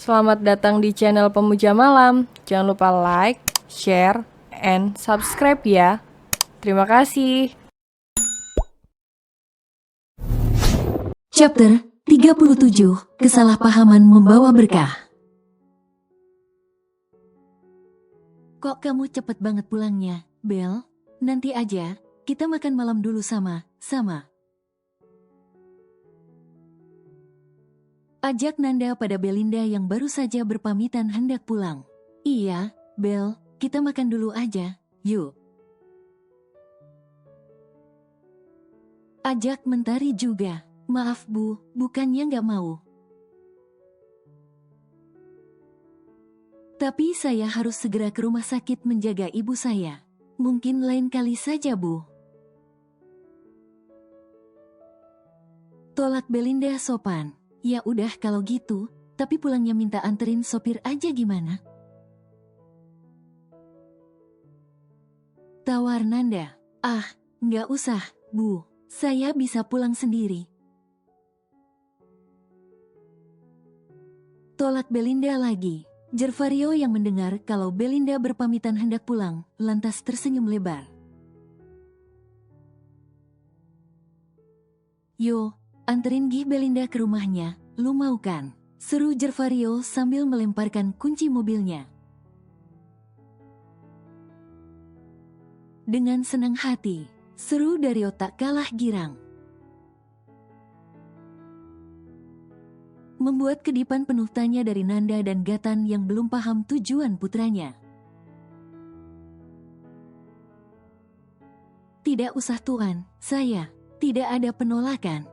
Selamat datang di channel Pemuja Malam. Jangan lupa like, share, and subscribe ya. Terima kasih. Chapter 37, Kesalahpahaman Membawa Berkah. Kok kamu cepet banget pulangnya, Bel? Nanti aja, kita makan malam dulu sama-sama. Ajak Nanda pada Belinda yang baru saja berpamitan hendak pulang. Iya, Bel, kita makan dulu aja, yuk. Ajak Mentari juga. Maaf Bu, bukannya nggak mau. Tapi saya harus segera ke rumah sakit menjaga ibu saya. Mungkin lain kali saja, Bu. Tolak Belinda sopan. Ya udah kalau gitu, tapi pulangnya minta anterin sopir aja gimana? Tawar Nanda. Ah, nggak usah, Bu. Saya bisa pulang sendiri. Tolak Belinda lagi. Gervario yang mendengar kalau Belinda berpamitan hendak pulang, lantas tersenyum lebar. Yo, anterin gih Belinda ke rumahnya, lu mau kan? Seru Gervario sambil melemparkan kunci mobilnya. Dengan senang hati, seru Dario tak kalah girang. Membuat kedipan penuh tanya dari Nanda dan Gatan yang belum paham tujuan putranya. Tidak usah Tuan, saya tidak ada penolakan.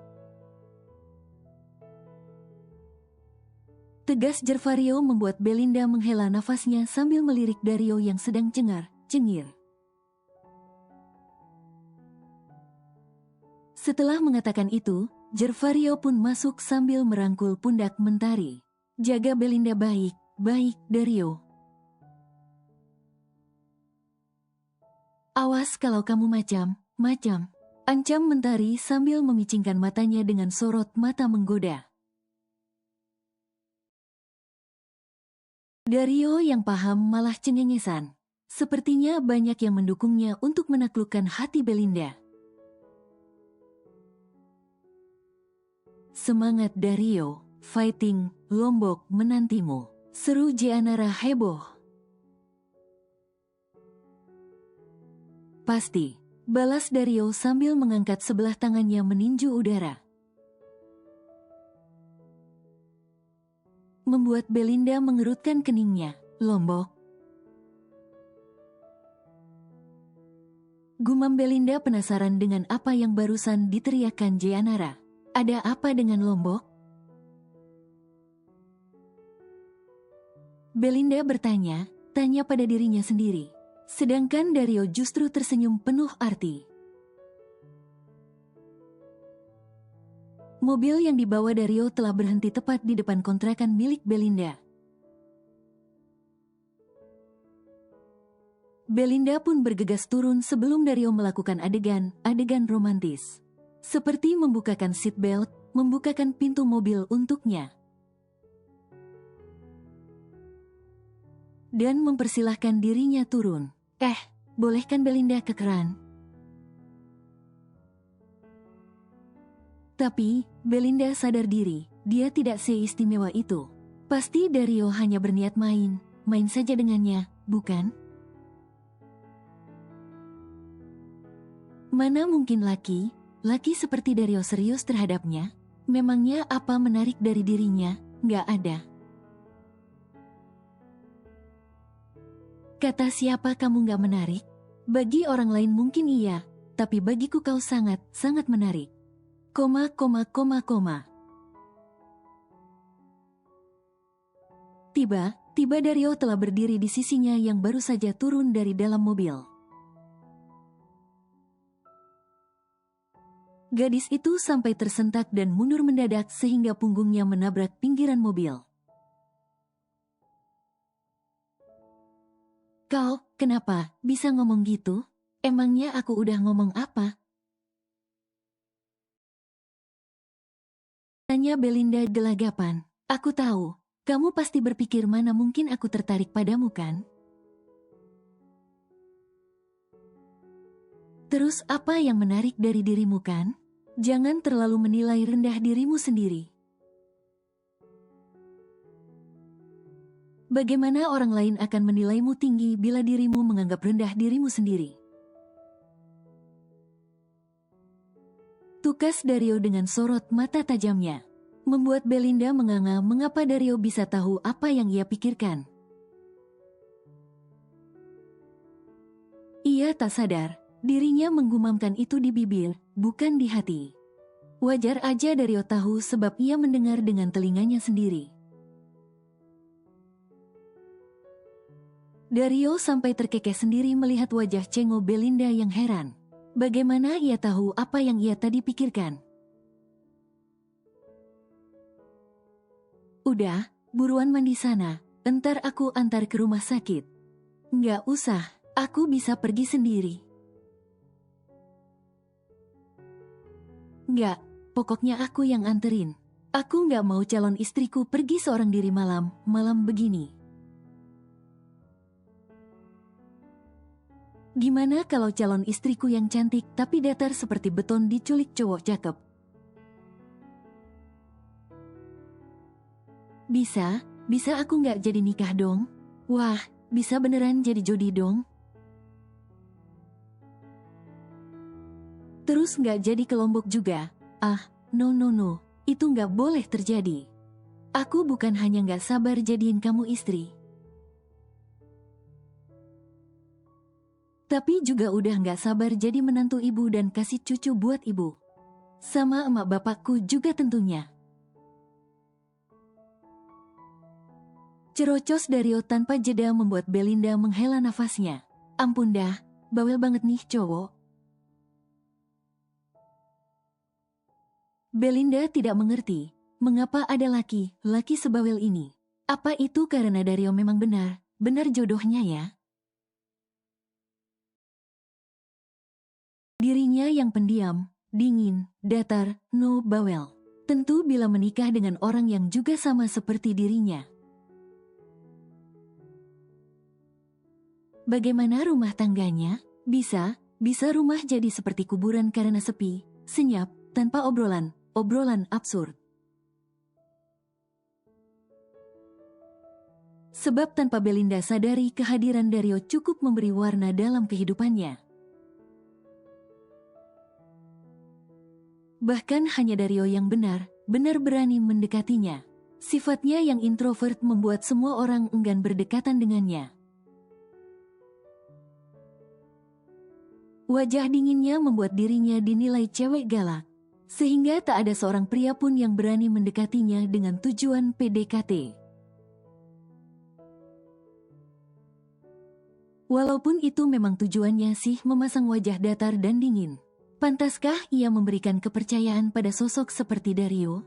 Tegas Gervario membuat Belinda menghela nafasnya sambil melirik Dario yang sedang cengar-cengir. Setelah mengatakan itu, Gervario pun masuk sambil merangkul pundak Mentari. Jaga Belinda baik, Dario. Awas kalau kamu macam, ancam Mentari sambil memicingkan matanya dengan sorot mata menggoda. Dario yang paham malah cengengesan. Sepertinya banyak yang mendukungnya untuk menaklukkan hati Belinda. Semangat Dario, fighting, Lombok menantimu. Seru Jeanara heboh. Pasti, balas Dario sambil mengangkat sebelah tangannya meninju udara. Membuat Belinda mengerutkan keningnya. Lombok. Gumam Belinda penasaran dengan apa yang barusan diteriakkan Jeanara. Ada apa dengan Lombok? Belinda tanya pada dirinya sendiri. Sedangkan Dario justru tersenyum penuh arti. Mobil yang dibawa Dario telah berhenti tepat di depan kontrakan milik Belinda. Belinda pun bergegas turun sebelum Dario melakukan adegan romantis. Seperti membukakan seatbelt, membukakan pintu mobil untuknya. Dan mempersilahkan dirinya turun. Bolehkan Belinda ke keran? Tapi, Belinda sadar diri, dia tidak seistimewa itu. Pasti Dario hanya berniat main saja dengannya, bukan? Mana mungkin laki seperti Dario serius terhadapnya? Memangnya apa menarik dari dirinya? Nggak ada. Kata siapa kamu nggak menarik? Bagi orang lain mungkin iya, tapi bagiku kau sangat menarik. Tiba Dario telah berdiri di sisinya yang baru saja turun dari dalam mobil. Gadis itu sampai tersentak dan mundur mendadak sehingga punggungnya menabrak pinggiran mobil. Kau, kenapa bisa ngomong gitu? Emangnya aku udah ngomong apa? Tanya Belinda gelagapan. Aku tahu, Kamu pasti berpikir mana mungkin aku tertarik padamu kan? Terus apa yang menarik dari dirimu kan? Jangan terlalu menilai rendah dirimu sendiri. Bagaimana orang lain akan menilaimu tinggi bila dirimu menganggap rendah dirimu sendiri? Tukas Dario dengan sorot mata tajamnya membuat Belinda menganga mengapa Dario bisa tahu apa yang ia pikirkan. Ia tak sadar, dirinya menggumamkan itu di bibir, bukan di hati. Wajar aja Dario tahu sebab ia mendengar dengan telinganya sendiri. Dario sampai terkekeh sendiri melihat wajah cengok Belinda yang heran. Bagaimana ia tahu apa yang ia tadi pikirkan? Udah, buruan mandi sana, entar aku antar ke rumah sakit. Nggak usah, aku bisa pergi sendiri. Nggak, pokoknya aku yang anterin. Aku nggak mau calon istriku pergi seorang diri malam begini. Gimana kalau calon istriku yang cantik tapi datar seperti beton diculik cowok cakep? Bisa aku nggak jadi nikah dong? Wah, bisa beneran jadi jodi dong? Terus nggak jadi ke Lombok juga? Ah, no, itu nggak boleh terjadi. Aku bukan hanya nggak sabar jadiin kamu istri, tapi juga udah nggak sabar jadi menantu ibu dan kasih cucu buat ibu. Sama emak bapakku juga tentunya. Cerocos Dario tanpa jeda membuat Belinda menghela nafasnya. Ampun dah, bawel banget nih cowok. Belinda tidak mengerti, mengapa ada laki sebawel ini. Apa itu karena Dario memang benar jodohnya ya? Dirinya yang pendiam, dingin, datar, no bawel. Tentu bila menikah dengan orang yang juga sama seperti dirinya. Bagaimana rumah tangganya? Bisa rumah jadi seperti kuburan karena sepi, senyap, tanpa obrolan absurd. Sebab tanpa Belinda sadari kehadiran Dario cukup memberi warna dalam kehidupannya. Bahkan hanya Dario yang benar berani mendekatinya. Sifatnya yang introvert membuat semua orang enggan berdekatan dengannya. Wajah dinginnya membuat dirinya dinilai cewek galak, sehingga tak ada seorang pria pun yang berani mendekatinya dengan tujuan PDKT. Walaupun itu memang tujuannya sih memasang wajah datar dan dingin. Pantaskah ia memberikan kepercayaan pada sosok seperti Dario?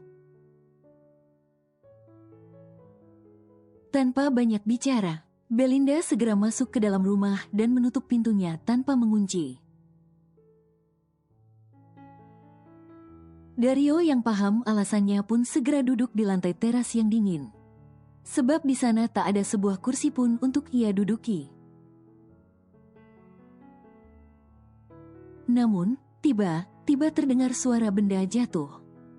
Tanpa banyak bicara, Belinda segera masuk ke dalam rumah dan menutup pintunya tanpa mengunci. Dario yang paham alasannya pun segera duduk di lantai teras yang dingin. Sebab di sana tak ada sebuah kursi pun untuk ia duduki. Namun, tiba terdengar suara benda jatuh.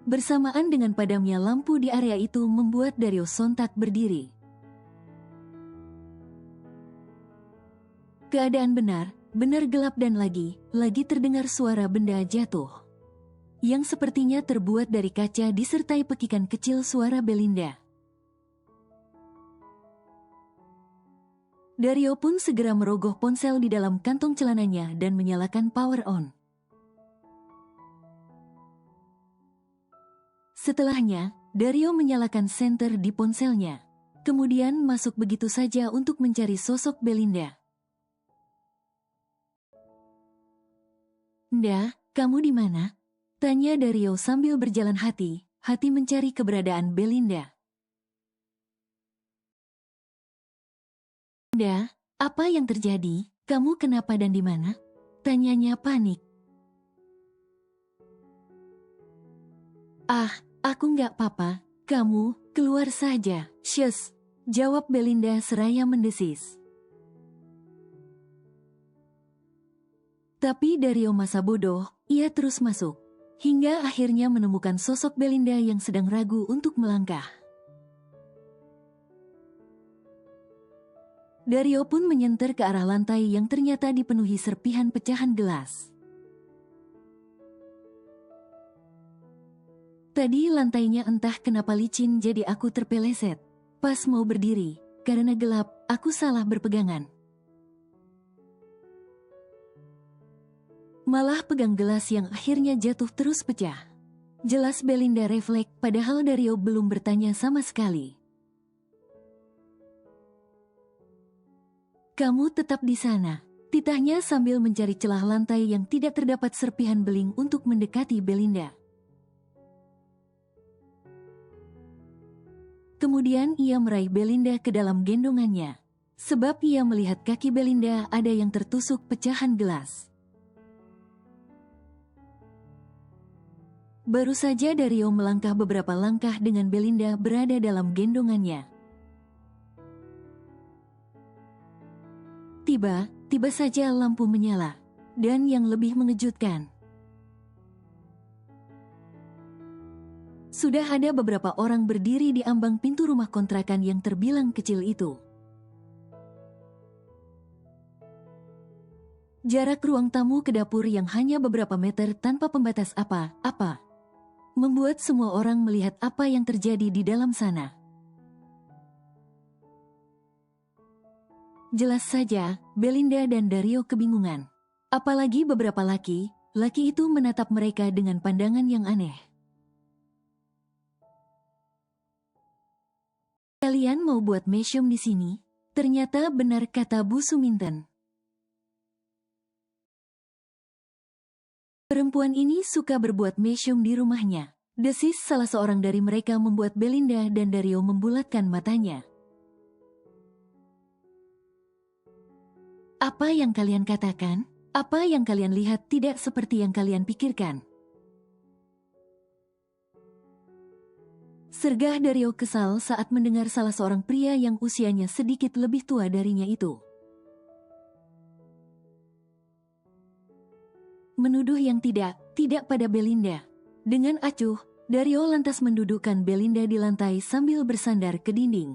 Bersamaan dengan padamnya lampu di area itu membuat Dario sontak berdiri. Keadaan benar gelap dan lagi terdengar suara benda jatuh. Yang sepertinya terbuat dari kaca disertai pekikan kecil suara Belinda. Dario pun segera merogoh ponsel di dalam kantong celananya dan menyalakan power on. Setelahnya, Dario menyalakan senter di ponselnya. Kemudian masuk begitu saja untuk mencari sosok Belinda. "Nda, kamu di mana?" tanya Dario sambil berjalan hati mencari keberadaan Belinda. "Nda, apa yang terjadi? Kamu kenapa dan di mana?" tanyanya panik. "Ah, aku nggak apa-apa. Kamu Keluar saja, Shush, jawab Belinda seraya mendesis. Tapi Dario masa bodoh, ia terus masuk. Hingga akhirnya menemukan sosok Belinda yang sedang ragu untuk melangkah. Dario pun menyenter ke arah lantai yang ternyata dipenuhi serpihan pecahan gelas. Tadi lantainya entah kenapa licin jadi aku terpeleset. Pas mau berdiri, karena gelap, aku salah berpegangan. Malah pegang gelas yang akhirnya jatuh terus pecah. Jelas Belinda refleks padahal Dario belum bertanya sama sekali. Kamu tetap di sana, titahnya sambil mencari celah lantai yang tidak terdapat serpihan beling untuk mendekati Belinda. Kemudian ia meraih Belinda ke dalam gendongannya, sebab ia melihat kaki Belinda ada yang tertusuk pecahan gelas. Baru saja Dario melangkah beberapa langkah dengan Belinda berada dalam gendongannya. Tiba saja lampu menyala, dan yang lebih mengejutkan, sudah ada beberapa orang berdiri di ambang pintu rumah kontrakan yang terbilang kecil itu. Jarak ruang tamu ke dapur yang hanya beberapa meter tanpa pembatas apa-apa, membuat semua orang melihat apa yang terjadi di dalam sana. Jelas saja, Belinda dan Dario kebingungan. Apalagi beberapa laki itu menatap mereka dengan pandangan yang aneh. Kalian mau buat mesyum di sini? Ternyata benar kata Bu Suminten. Perempuan ini suka berbuat mesyum di rumahnya. Desis salah seorang dari mereka membuat Belinda dan Dario membulatkan matanya. Apa yang kalian katakan? Apa yang kalian lihat tidak seperti yang kalian pikirkan? Sergah Dario kesal saat mendengar salah seorang pria yang usianya sedikit lebih tua darinya itu menuduh yang tidak pada Belinda. Dengan acuh, Dario lantas mendudukkan Belinda di lantai sambil bersandar ke dinding.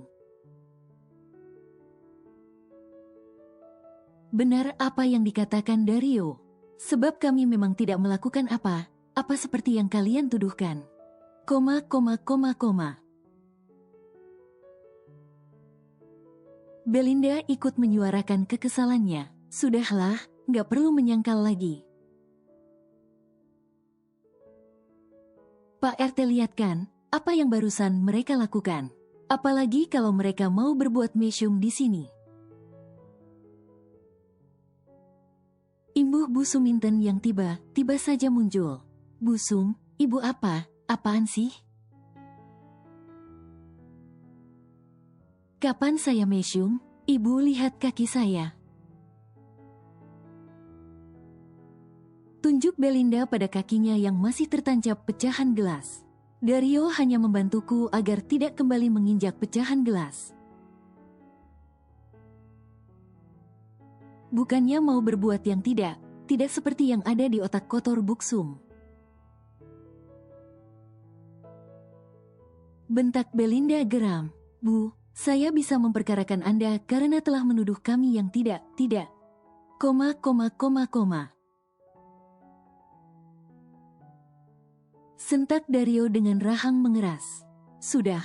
Benar apa yang dikatakan Dario, sebab kami memang tidak melakukan apa seperti yang kalian tuduhkan. Belinda ikut menyuarakan kekesalannya. Sudahlah, gak perlu menyangkal lagi. Pak RT lihat kan, apa yang barusan mereka lakukan. Apalagi kalau mereka mau berbuat mesyum di sini. Imbuh Bu Suminten yang tiba saja muncul. Bu Sum, ibu apaan sih? Kapan saya mesyum? Ibu lihat kaki saya. Tunjuk Belinda pada kakinya yang masih tertancap pecahan gelas. Dario hanya membantuku agar tidak kembali menginjak pecahan gelas. Bukannya mau berbuat yang tidak seperti yang ada di otak kotor Buksum. Bentak Belinda geram. Bu, saya bisa memperkarakan Anda karena telah menuduh kami yang tidak. Sentak Dario dengan rahang mengeras. Sudah,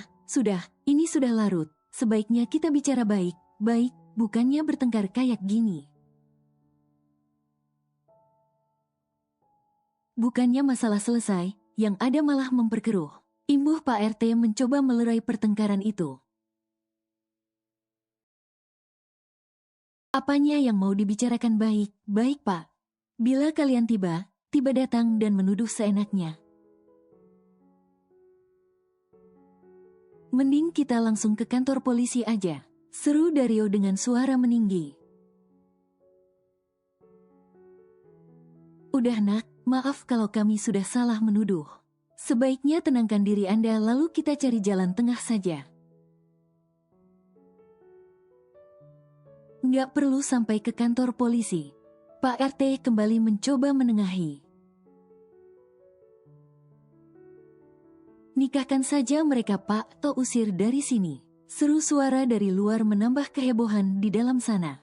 ini sudah larut. Sebaiknya kita bicara baik, bukannya bertengkar kayak gini. Bukannya masalah selesai, yang ada malah memperkeruh. Imbuh Pak RT mencoba melerai pertengkaran itu. Apanya yang mau dibicarakan baik Pak? Bila kalian tiba datang dan menuduh seenaknya. Mending kita langsung ke kantor polisi aja, seru Dario dengan suara meninggi. Udah nak, maaf kalau kami sudah salah menuduh. Sebaiknya tenangkan diri Anda lalu kita cari jalan tengah saja. Nggak perlu sampai ke kantor polisi. Pak RT kembali mencoba menengahi. Nikahkan saja mereka Pak, atau usir dari sini. Seru suara dari luar menambah kehebohan di dalam sana.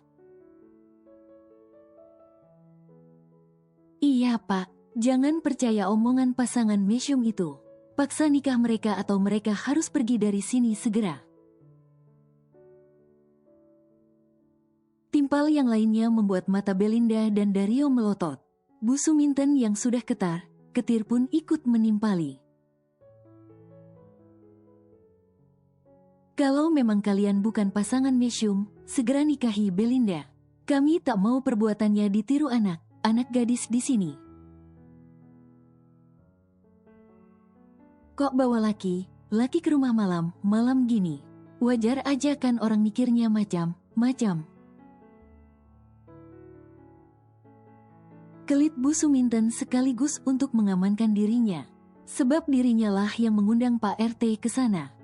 Iya Pak, jangan percaya omongan pasangan mesum itu. Paksa nikah mereka atau mereka harus pergi dari sini segera. Timpal yang lainnya membuat mata Belinda dan Dario melotot. Bu Suminten yang sudah ketir pun ikut menimpali. Kalau memang kalian bukan pasangan mesum, segera nikahi Belinda. Kami tak mau perbuatannya ditiru anak gadis di sini. Kok bawa laki ke rumah malam gini? Wajar aja kan orang mikirnya macam-macam. Kelit Bu Suminten sekaligus untuk mengamankan dirinya. Sebab dirinya lah yang mengundang Pak RT ke sana.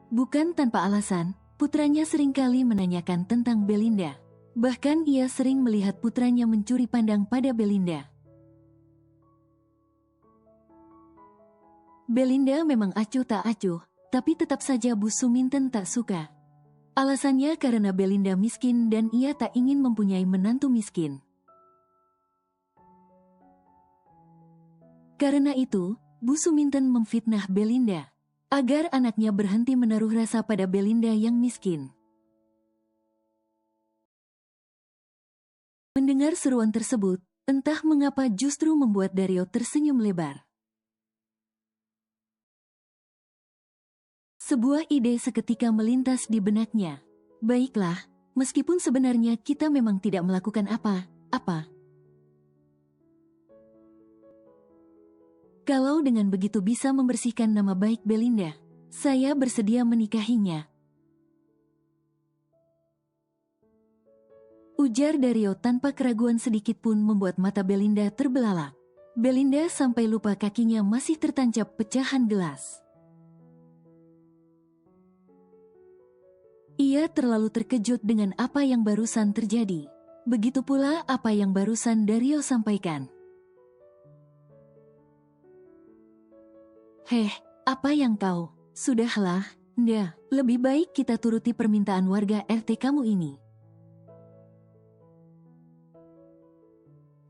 Bukan tanpa alasan, putranya seringkali menanyakan tentang Belinda. Bahkan ia sering melihat putranya mencuri pandang pada Belinda. Belinda memang acuh tak acuh, tapi tetap saja Bu Suminten tak suka. Alasannya karena Belinda miskin dan ia tak ingin mempunyai menantu miskin. Karena itu, Bu Suminten memfitnah Belinda agar anaknya berhenti menaruh rasa pada Belinda yang miskin. Mendengar seruan tersebut, entah mengapa justru membuat Dario tersenyum lebar. Sebuah ide seketika melintas di benaknya. Baiklah, meskipun sebenarnya kita memang tidak melakukan apa-apa. Kalau dengan begitu bisa membersihkan nama baik Belinda, saya bersedia menikahinya. Ujar Dario tanpa keraguan sedikit pun membuat mata Belinda terbelalak. Belinda sampai lupa kakinya masih tertancap pecahan gelas. Ia terlalu terkejut dengan apa yang barusan terjadi. Begitu pula apa yang barusan Dario sampaikan. Heh, apa yang kau? Sudahlah, Nda, lebih baik kita turuti permintaan warga RT kamu ini.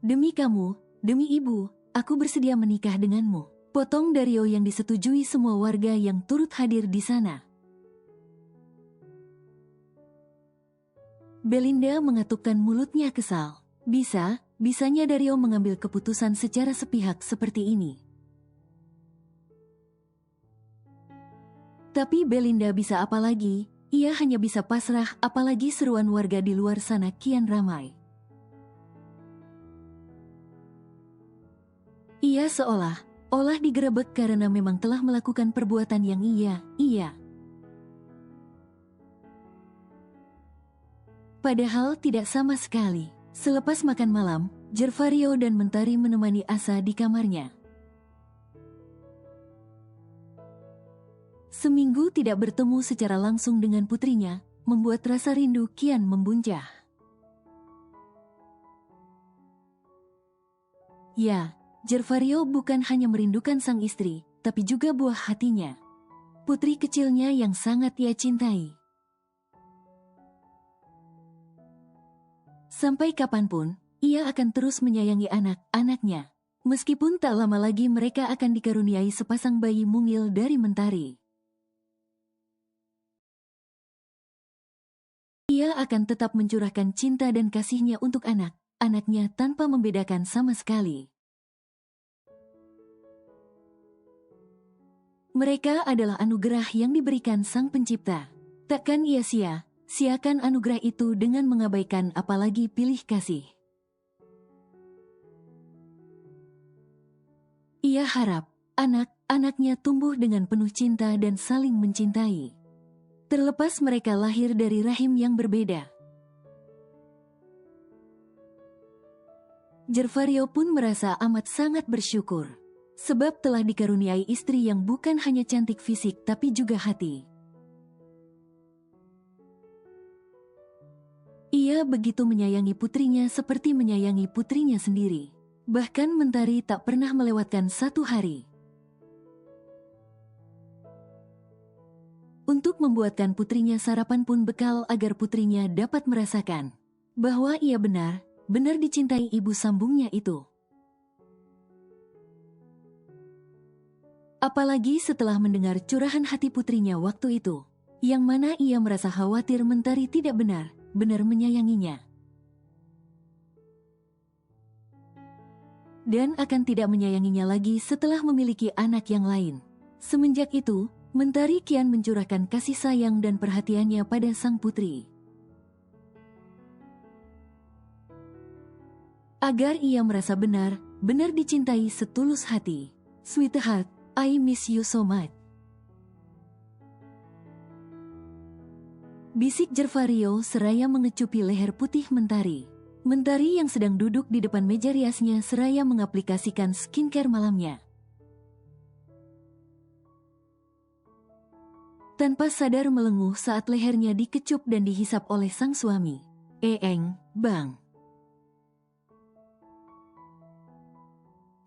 Demi kamu, demi ibu, aku bersedia menikah denganmu. Potong Dario yang disetujui semua warga yang turut hadir di sana. Belinda mengatupkan mulutnya kesal. Bisanya Dario mengambil keputusan secara sepihak seperti ini. Tapi Belinda bisa apa lagi? Ia hanya bisa pasrah, apalagi seruan warga di luar sana kian ramai. Ia seolah digerebek karena memang telah melakukan perbuatan yang iya. Padahal tidak sama sekali. Selepas makan malam, Gervario dan Mentari menemani Asa di kamarnya. Seminggu tidak bertemu secara langsung dengan putrinya, membuat rasa rindu kian membuncah. Ya, Gervario bukan hanya merindukan sang istri, tapi juga buah hatinya. Putri kecilnya yang sangat ia cintai. Sampai kapanpun, ia akan terus menyayangi anak-anaknya. Meskipun tak lama lagi mereka akan dikaruniai sepasang bayi mungil dari Mentari. Ia akan tetap mencurahkan cinta dan kasihnya untuk anak-anaknya tanpa membedakan sama sekali. Mereka adalah anugerah yang diberikan Sang Pencipta. Takkan ia sia-siakan anugerah itu dengan mengabaikan apalagi pilih kasih. Ia harap anak-anaknya tumbuh dengan penuh cinta dan saling mencintai. Terlepas mereka lahir dari rahim yang berbeda. Gervario pun merasa amat sangat bersyukur. Sebab telah dikaruniai istri yang bukan hanya cantik fisik tapi juga hati. Ia begitu menyayangi putrinya seperti menyayangi putrinya sendiri. Bahkan Mentari tak pernah melewatkan satu hari untuk membuatkan putrinya sarapan pun bekal agar putrinya dapat merasakan bahwa ia benar dicintai ibu sambungnya itu. Apalagi setelah mendengar curahan hati putrinya waktu itu, yang mana ia merasa khawatir Mentari tidak benar menyayanginya. Dan akan tidak menyayanginya lagi setelah memiliki anak yang lain. Semenjak itu, Mentari kian mencurahkan kasih sayang dan perhatiannya pada sang putri. Agar ia merasa benar dicintai setulus hati. Sweetheart, I miss you so much. Bisik Gervario seraya mengecupi leher putih Mentari. Mentari yang sedang duduk di depan meja riasnya seraya mengaplikasikan skincare malamnya. Tanpa sadar melenguh saat lehernya dikecup dan dihisap oleh sang suami. Bang.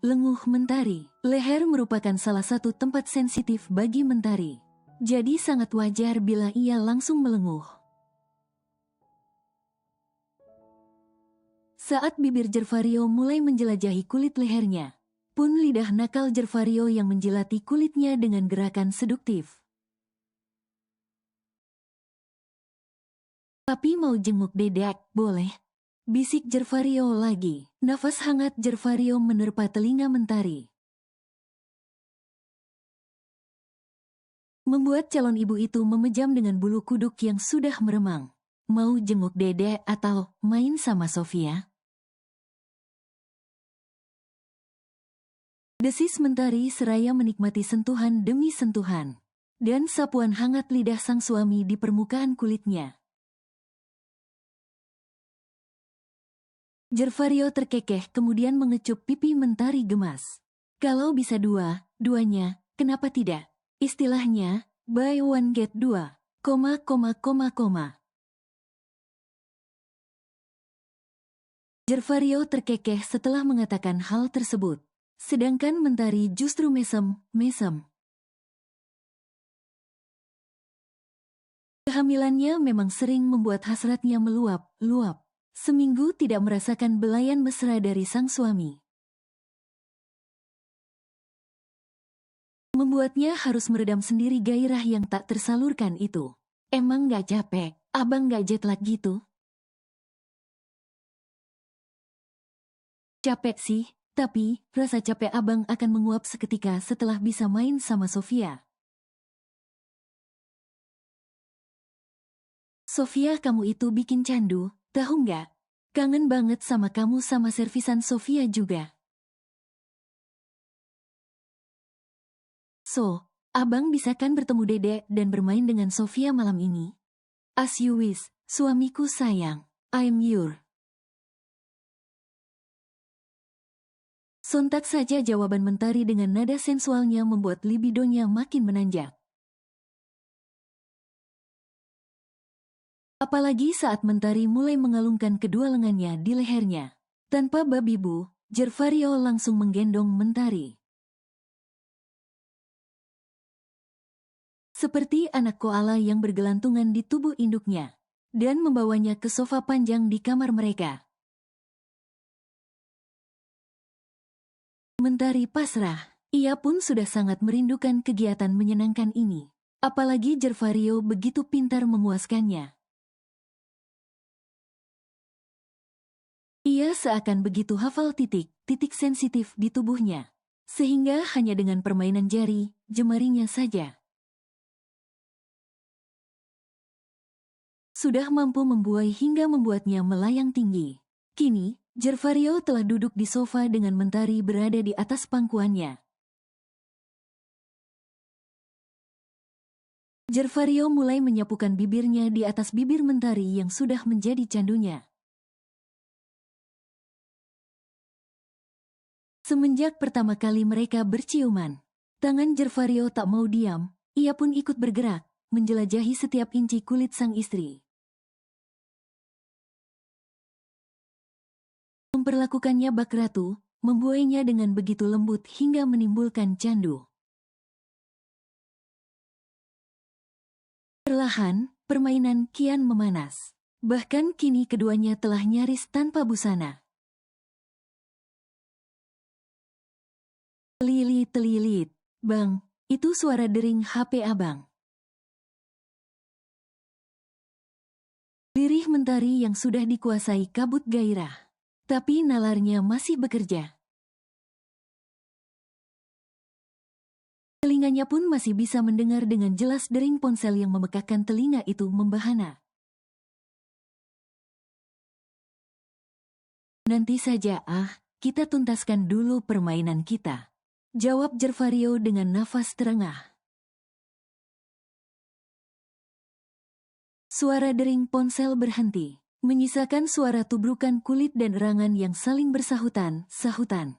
Lenguh Mentari. Leher merupakan salah satu tempat sensitif bagi Mentari. Jadi sangat wajar bila ia langsung melenguh. Saat bibir Gervario mulai menjelajahi kulit lehernya, pun lidah nakal Gervario yang menjilati kulitnya dengan gerakan seduktif. Tapi mau jenguk dedek, boleh? Bisik Gervario lagi. Nafas hangat Gervario menerpa telinga Mentari. Membuat calon ibu itu memejam dengan bulu kuduk yang sudah meremang. Mau jenguk dedek atau main sama Sofia? Desis Mentari seraya menikmati sentuhan demi sentuhan. Dan sapuan hangat lidah sang suami di permukaan kulitnya. Gervario terkekeh kemudian mengecup pipi Mentari gemas. Kalau bisa duanya, kenapa tidak? Istilahnya, buy one get dua, Gervario terkekeh setelah mengatakan hal tersebut. Sedangkan Mentari justru mesem. Kehamilannya memang sering membuat hasratnya meluap. Seminggu tidak merasakan belayan mesra dari sang suami. Membuatnya harus meredam sendiri gairah yang tak tersalurkan itu. Emang gak capek? Abang gak jet lag gitu? Capek sih, tapi rasa capek abang akan menguap seketika setelah bisa main sama Sofia. Sofia kamu itu bikin candu, tahu nggak? Kangen banget sama kamu sama servisan Sofia juga. So, abang bisa kan bertemu dedek dan bermain dengan Sofia malam ini? As you wish, suamiku sayang. I'm your. Sontak saja jawaban Mentari dengan nada sensualnya membuat libidonya makin menanjak. Apalagi saat Mentari mulai mengalungkan kedua lengannya di lehernya. Tanpa babi bu, Gervario langsung menggendong Mentari. Seperti anak koala yang bergelantungan di tubuh induknya, dan membawanya ke sofa panjang di kamar mereka. Mentari pasrah, ia pun sudah sangat merindukan kegiatan menyenangkan ini. Apalagi Gervario begitu pintar memuaskannya. Ia seakan begitu hafal titik sensitif di tubuhnya, sehingga hanya dengan permainan jemarinya saja sudah mampu membuai hingga membuatnya melayang tinggi. Kini, Gervario telah duduk di sofa dengan Mentari berada di atas pangkuannya. Gervario mulai menyapukan bibirnya di atas bibir Mentari yang sudah menjadi candunya. Semenjak pertama kali mereka berciuman, tangan Gervario tak mau diam, ia pun ikut bergerak, menjelajahi setiap inci kulit sang istri. Memperlakukannya bak ratu, membuainya dengan begitu lembut hingga menimbulkan candu. Perlahan, permainan kian memanas. Bahkan kini keduanya telah nyaris tanpa busana. Telilit-telilit. Bang, itu suara dering HP abang. Lirih mentari yang sudah dikuasai kabut gairah. Tapi nalarnya masih bekerja. Telinganya pun masih bisa mendengar dengan jelas dering ponsel yang memekakkan telinga itu membahana. Nanti saja kita tuntaskan dulu permainan kita. Jawab Gervario dengan nafas terengah. Suara dering ponsel berhenti, menyisakan suara tubrukan kulit dan erangan yang saling bersahutan-sahutan.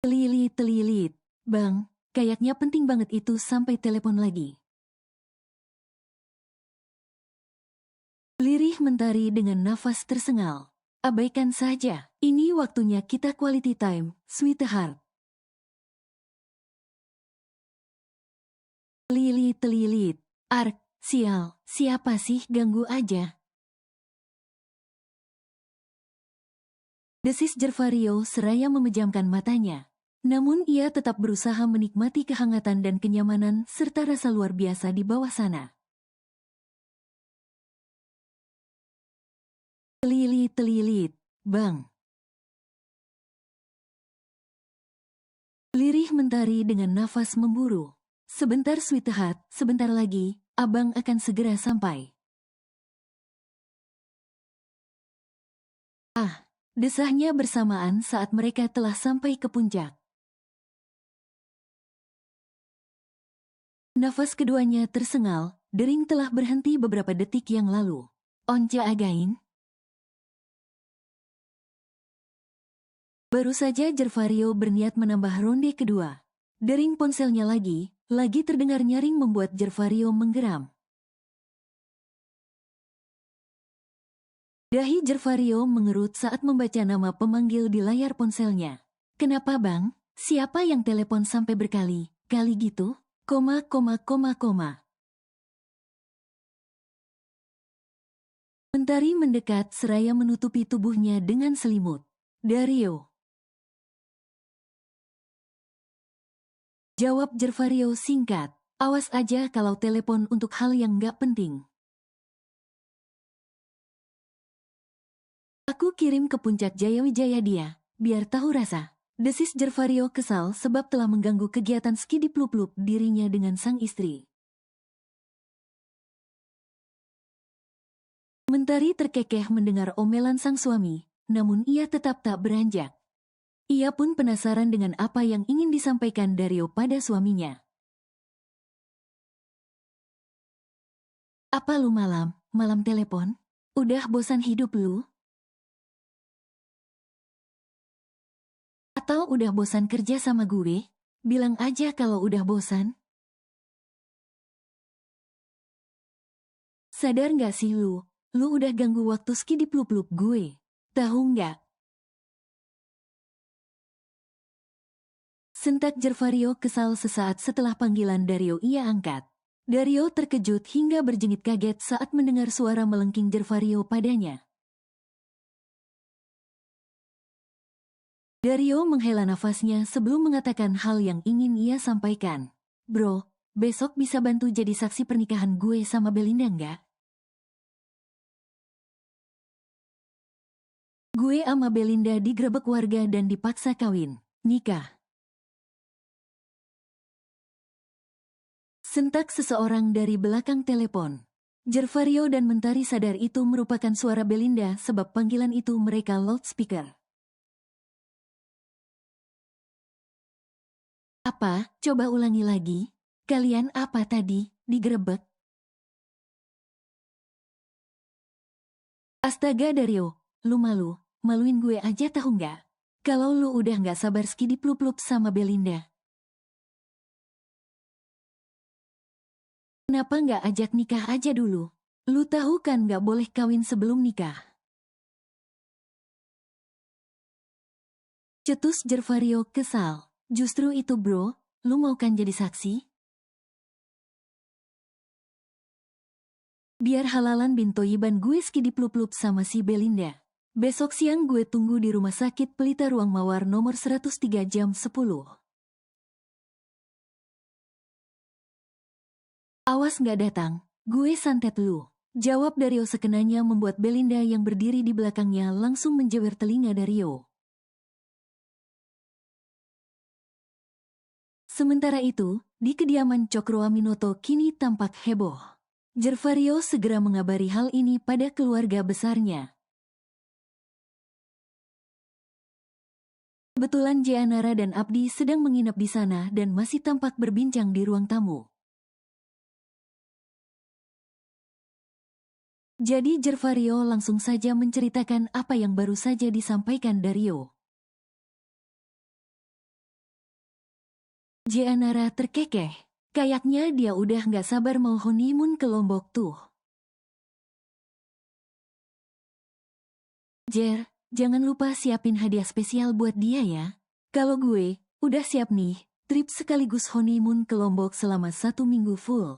Telilit-telilit. Bang, kayaknya penting banget itu sampai telepon lagi. Lirih mentari dengan nafas tersengal. Abaikan saja, ini waktunya kita quality time, sweetheart. Telilit-telilit. Ark, sial, siapa sih ganggu aja? Desis Gervario seraya memejamkan matanya. Namun ia tetap berusaha menikmati kehangatan dan kenyamanan serta rasa luar biasa di bawah sana. Telilit-telilit. Bang. Lirih mentari dengan nafas memburu. Sebentar sweetheart, sebentar lagi, abang akan segera sampai. Desahnya bersamaan saat mereka telah sampai ke puncak. Nafas keduanya tersengal, dering telah berhenti beberapa detik yang lalu. Onca again? Baru saja Gervario berniat menambah ronde kedua. Dering ponselnya lagi terdengar nyaring membuat Gervario menggeram. Dahi Gervario mengerut saat membaca nama pemanggil di layar ponselnya. Kenapa bang? Siapa yang telepon sampai berkali-kali gitu? Koma. Mentari mendekat seraya menutupi tubuhnya dengan selimut. Dario. Jawab Gervario singkat. Awas aja kalau telepon untuk hal yang gak penting. Aku kirim ke puncak Jayawijaya dia, biar tahu rasa. Desis Gervario kesal sebab telah mengganggu kegiatan skidiplup-lup dirinya dengan sang istri. Mentari terkekeh mendengar omelan sang suami, namun ia tetap tak beranjak. Ia pun penasaran dengan apa yang ingin disampaikan Dario pada suaminya. Apa lu malam telepon? Udah bosan hidup lu? Atau udah bosan kerja sama gue? Bilang aja kalau udah bosan. Sadar gak sih lu? Lu udah ganggu waktu skidiplup-lup gue. Tahu nggak? Sentak Gervario kesal sesaat setelah panggilan Dario ia angkat. Dario terkejut hingga berjengit kaget saat mendengar suara melengking Gervario padanya. Dario menghela nafasnya sebelum mengatakan hal yang ingin ia sampaikan. Bro, besok bisa bantu jadi saksi pernikahan gue sama Belinda nggak? Gue sama Belinda digerebek warga dan dipaksa kawin. Nikah. Sentak seseorang dari belakang telepon. Gervario dan Mentari sadar itu merupakan suara Belinda sebab panggilan itu mereka loudspeaker. Apa? Coba ulangi lagi. Kalian apa tadi? Digerebek? Astaga Dario, lu malu. maluin gue aja tahu nggak? Kalau lu udah nggak sabar skidiplup-plup sama Belinda. Kenapa nggak ajak nikah aja dulu? Lu tahu kan nggak boleh kawin sebelum nikah. Cetus Gervario kesal. Justru itu bro, lu mau kan jadi saksi? Biar halalan bin Toyiban gue skidiplup-plup sama si Belinda. Besok siang gue tunggu di rumah sakit Pelita Ruang Mawar nomor 103 jam 10. Awas nggak datang, gue santet lu. Jawab Dario sekenanya membuat Belinda yang berdiri di belakangnya langsung menjewer telinga Dario. Sementara itu, di kediaman Cokro Aminoto kini tampak heboh. Gervario segera mengabari hal ini pada keluarga besarnya. Kebetulan Jeanara dan Abdi sedang menginap di sana dan masih tampak berbincang di ruang tamu. Jadi Gervario langsung saja menceritakan apa yang baru saja disampaikan Dario. Jeanara terkekeh. Kayaknya dia udah nggak sabar mau honeymoon ke Lombok tuh. Jer, jangan lupa siapin hadiah spesial buat dia ya. Kalau gue, udah siap nih, trip sekaligus honeymoon ke Lombok selama 1 minggu full.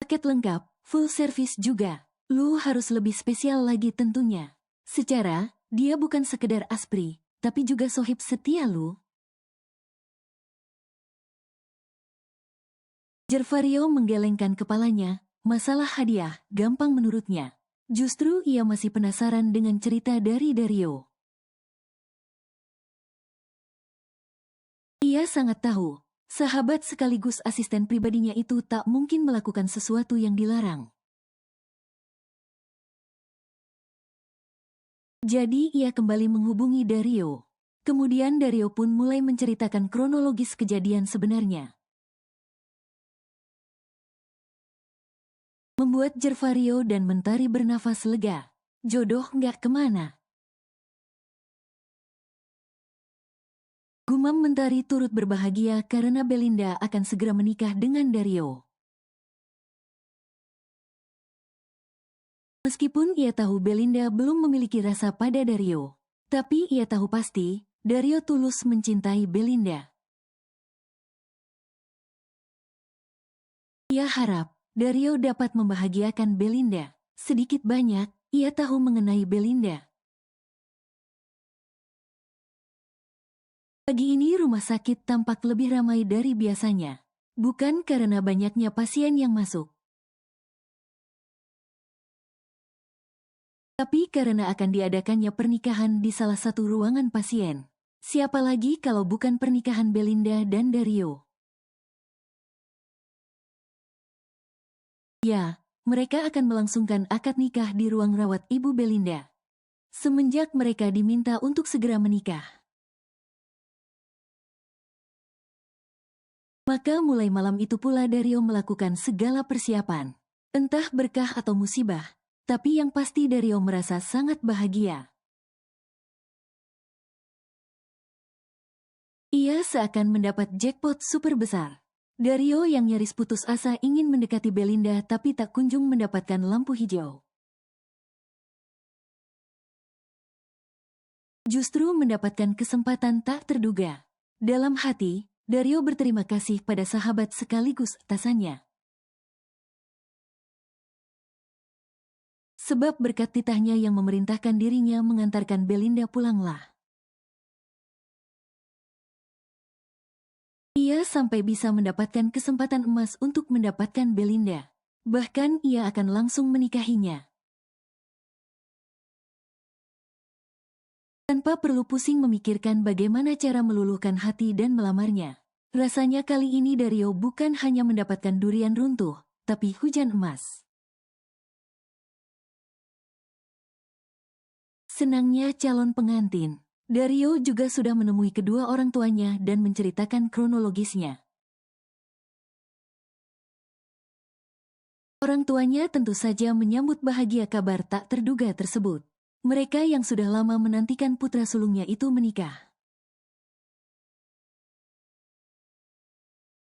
Paket lengkap, full service juga. Lu harus lebih spesial lagi tentunya. Secara, dia bukan sekedar aspri, tapi juga sohib setia lu. Gervario menggelengkan kepalanya, masalah hadiah, gampang menurutnya. Justru ia masih penasaran dengan cerita dari Dario. Ia sangat tahu, sahabat sekaligus asisten pribadinya itu tak mungkin melakukan sesuatu yang dilarang. Jadi ia kembali menghubungi Dario. Kemudian Dario pun mulai menceritakan kronologis kejadian sebenarnya. Membuat Gervario dan Mentari bernafas lega. Jodoh nggak kemana. Gumam Mentari turut berbahagia karena Belinda akan segera menikah dengan Dario. Meskipun ia tahu Belinda belum memiliki rasa pada Dario, tapi ia tahu pasti Dario tulus mencintai Belinda. Ia harap Dario dapat membahagiakan Belinda. Sedikit banyak, ia tahu mengenai Belinda. Pagi ini rumah sakit tampak lebih ramai dari biasanya. Bukan karena banyaknya pasien yang masuk, tapi karena akan diadakannya pernikahan di salah satu ruangan pasien. Siapa lagi kalau bukan pernikahan Belinda dan Dario? Ya, mereka akan melangsungkan akad nikah di ruang rawat Ibu Belinda. Semenjak mereka diminta untuk segera menikah. Maka mulai malam itu pula Dario melakukan segala persiapan. Entah berkah atau musibah, tapi yang pasti Dario merasa sangat bahagia. Ia seakan mendapat jackpot super besar. Dario yang nyaris putus asa ingin mendekati Belinda tapi tak kunjung mendapatkan lampu hijau. Justru mendapatkan kesempatan tak terduga. Dalam hati, Dario berterima kasih pada sahabat sekaligus atasannya. Sebab berkat titahnya yang memerintahkan dirinya mengantarkan Belinda pulanglah. Ia sampai bisa mendapatkan kesempatan emas untuk mendapatkan Belinda. Bahkan ia akan langsung menikahinya. Tanpa perlu pusing memikirkan bagaimana cara meluluhkan hati dan melamarnya. Rasanya kali ini Dario bukan hanya mendapatkan durian runtuh, tapi hujan emas. Senangnya calon pengantin. Dario juga sudah menemui kedua orang tuanya dan menceritakan kronologisnya. Orang tuanya tentu saja menyambut bahagia kabar tak terduga tersebut. Mereka yang sudah lama menantikan putra sulungnya itu menikah.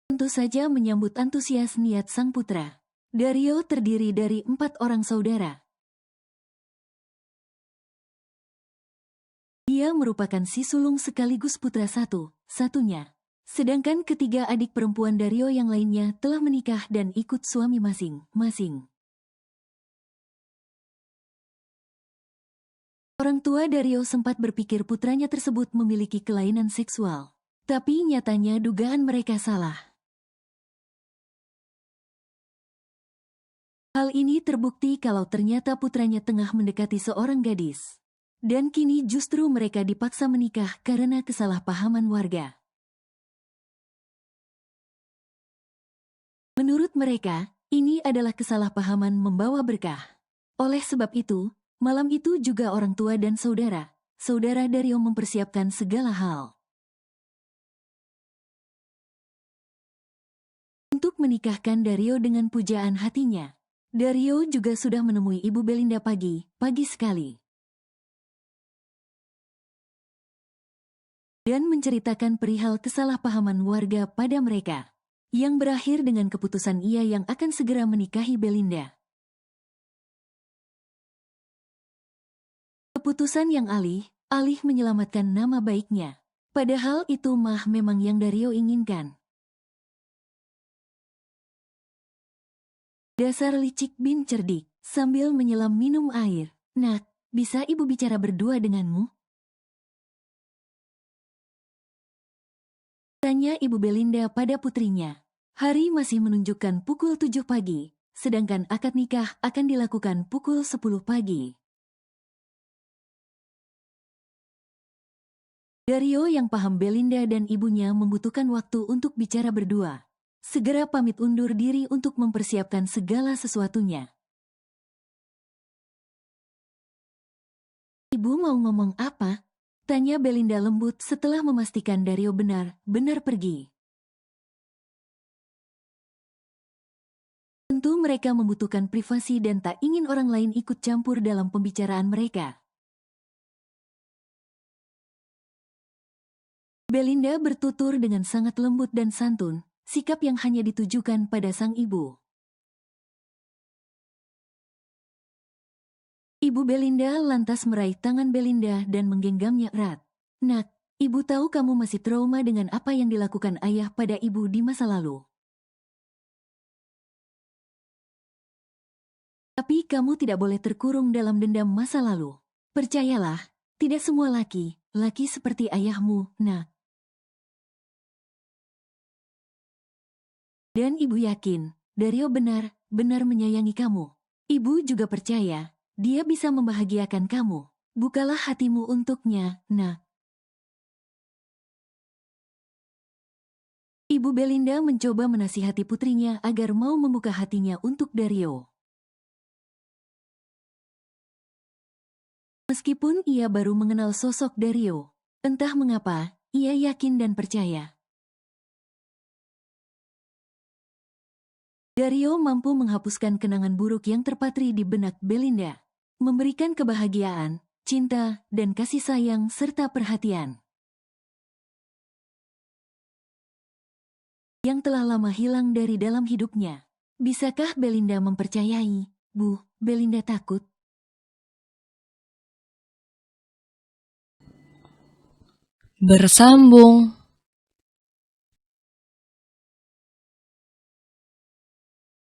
Tentu saja menyambut antusias niat sang putra. Dario terdiri dari 4 orang saudara. Dia merupakan si sulung sekaligus putra satu-satunya. Sedangkan ketiga adik perempuan Dario yang lainnya telah menikah dan ikut suami masing-masing. Orang tua Dario sempat berpikir putranya tersebut memiliki kelainan seksual. Tapi nyatanya dugaan mereka salah. Hal ini terbukti kalau ternyata putranya tengah mendekati seorang gadis. Dan kini justru mereka dipaksa menikah karena kesalahpahaman warga. Menurut mereka, ini adalah kesalahpahaman membawa berkah. Oleh sebab itu, malam itu juga orang tua dan saudara Dario mempersiapkan segala hal. Untuk menikahkan Dario dengan pujaan hatinya. Dario juga sudah menemui Ibu Belinda pagi sekali. Dan menceritakan perihal kesalahpahaman warga pada mereka. Yang berakhir dengan keputusan ia yang akan segera menikahi Belinda. Keputusan yang alih menyelamatkan nama baiknya. Padahal itu memang yang Dario inginkan. Dasar licik bin cerdik, sambil menyelam minum air. Nak, bisa ibu bicara berdua denganmu? Tanya Ibu Belinda pada putrinya. Hari masih menunjukkan pukul 7 pagi, sedangkan akad nikah akan dilakukan pukul 10 pagi. Dario yang paham Belinda dan ibunya membutuhkan waktu untuk bicara berdua. Segera pamit undur diri untuk mempersiapkan segala sesuatunya. Ibu mau ngomong apa? Tanya Belinda lembut setelah memastikan Dario benar-benar pergi. Tentu mereka membutuhkan privasi dan tak ingin orang lain ikut campur dalam pembicaraan mereka. Belinda bertutur dengan sangat lembut dan santun, sikap yang hanya ditujukan pada sang ibu. Ibu Belinda lantas meraih tangan Belinda dan menggenggamnya erat. Nak, ibu tahu kamu masih trauma dengan apa yang dilakukan ayah pada ibu di masa lalu. Tapi kamu tidak boleh terkurung dalam dendam masa lalu. Percayalah, tidak semua laki seperti ayahmu, nak. Dan ibu yakin, Dario benar menyayangi kamu. Ibu juga percaya, dia bisa membahagiakan kamu. Bukalah hatimu untuknya, nak. Ibu Belinda mencoba menasihati putrinya agar mau membuka hatinya untuk Dario. Meskipun ia baru mengenal sosok Dario, entah mengapa, ia yakin dan percaya. Dario mampu menghapuskan kenangan buruk yang terpatri di benak Belinda, memberikan kebahagiaan, cinta, dan kasih sayang serta perhatian yang telah lama hilang dari dalam hidupnya. Bisakah Belinda mempercayai? Bu, Belinda takut. Bersambung.